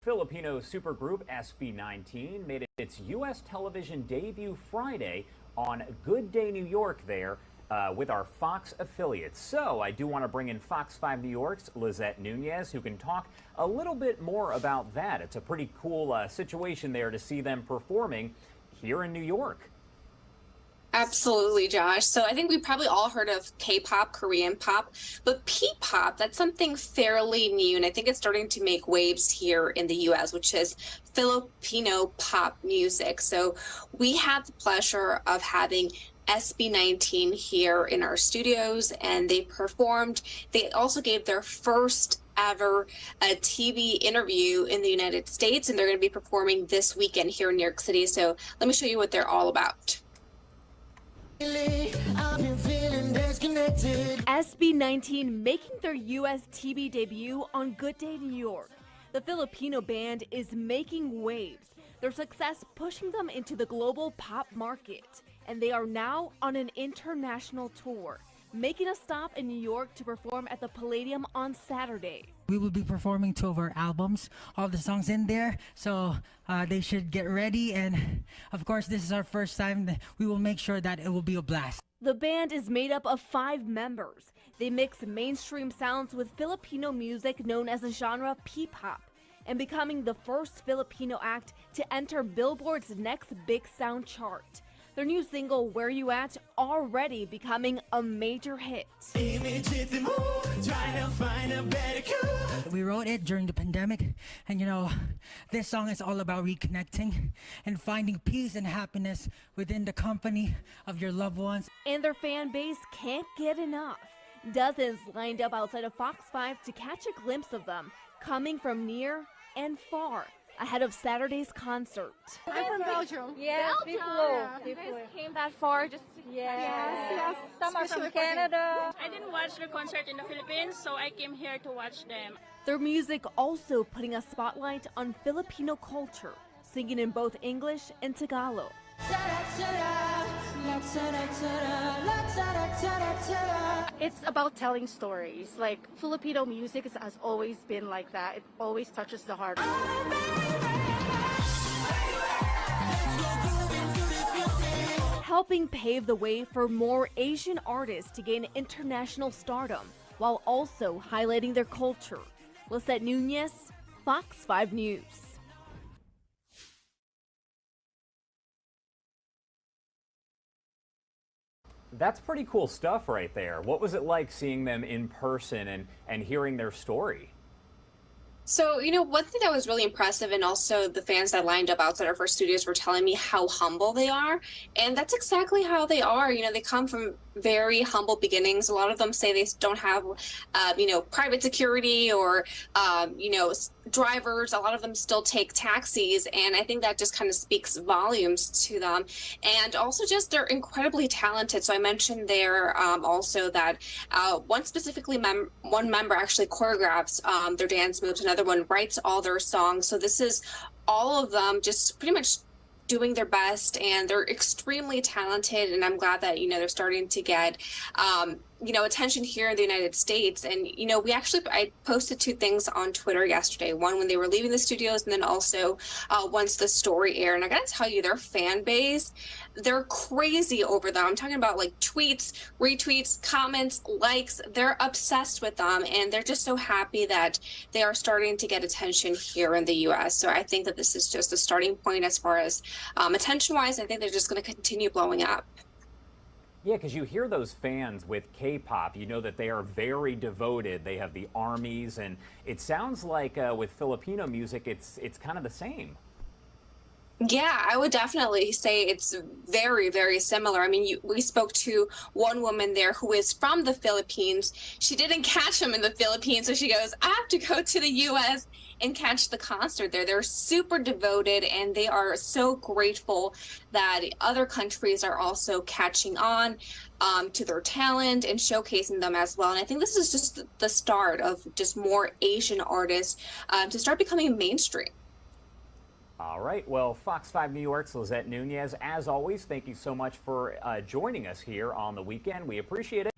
Filipino supergroup SB19 made its U.S. television debut Friday on Good Day New York there with our Fox affiliates. So I do want to bring in Fox 5 New York's Lizette Nunez, who can talk a little bit more about that. It's a pretty cool situation there to see them performing here in New York. Absolutely, Josh. So I think we probably all heard of K-pop, Korean pop, but P-pop, that's something fairly new, and I think it's starting to make waves here in the U.S., which is Filipino pop music. So we had the pleasure of having SB19 here in our studios, and they performed. They also gave their first ever TV interview in the United States, and they're going to be performing this weekend here in New York City. So let me show you what they're all about. SB19 making their U.S. TV debut on Good Day New York. The Filipino band is making waves, their success pushing them into the global pop market, and they are now on an international tour, making a stop in New York to perform at the Palladium on Saturday. We will be performing 2 of our albums, all the songs in there, so they should get ready, and of course this is our first time. We will make sure that it will be a blast. The band is made up of 5 members. They mix mainstream sounds with Filipino music known as the genre P-pop, and becoming the first Filipino act to enter Billboard's Next Big Sound chart. Their new single, Where You At, already becoming a major hit. We wrote it during the pandemic, and you know, this song is all about reconnecting and finding peace and happiness within the company of your loved ones. And their fan base can't get enough. Dozens lined up outside of Fox 5 to catch a glimpse of them, coming from near and far, ahead of Saturday's concert. I'm from Belgium. Yeah, Belgium. You guys came that far just to Yes. Some are from Canada. I didn't watch the concert in the Philippines, so I came here to watch them. Their music also putting a spotlight on Filipino culture, singing in both English and Tagalog. It's about telling stories. Like Filipino music has always been like that. It always touches the heart. Helping pave the way for more Asian artists to gain international stardom, while also highlighting their culture. Lizette Nunez, Fox 5 News. That's pretty cool stuff right there. What was it like seeing them in person and hearing their story? So, one thing that was really impressive, and also the fans that lined up outside of our studios were telling me how humble they are. And that's exactly how they are. They come from very humble beginnings. A lot of them say they don't have, private security or, drivers. A lot of them still take taxis. And I think that just kind of speaks volumes to them. And also just they're incredibly talented. So I mentioned there also that one member actually choreographs their dance moves. Another one writes all their songs. So this is all of them just pretty much doing their best, and they're extremely talented, and I'm glad that they're starting to get attention here in the United States. And I posted 2 things on Twitter yesterday, one when they were leaving the studios, and then also once the story aired. And I gotta tell you, their fan base, they're crazy over them. I'm talking about like tweets, retweets, comments, likes. They're obsessed with them, and they're just so happy that they are starting to get attention here in the US. So I think that this is just a starting point as far as attention wise. I think they're just going to continue blowing up. Yeah, because you hear those fans with K-pop, you know that they are very devoted. They have the armies, and it sounds like with Filipino music, it's kind of the same. Yeah, I would definitely say it's very, very similar. I mean, we spoke to one woman there who is from the Philippines. She didn't catch them in the Philippines, so she goes, I have to go to the U.S. and catch the concert there. They're super devoted, and they are so grateful that other countries are also catching on to their talent and showcasing them as well. And I think this is just the start of just more Asian artists to start becoming mainstream. All right. Well, Fox 5 New York's Lizette Nunez, as always, thank you so much for joining us here on the weekend. We appreciate it.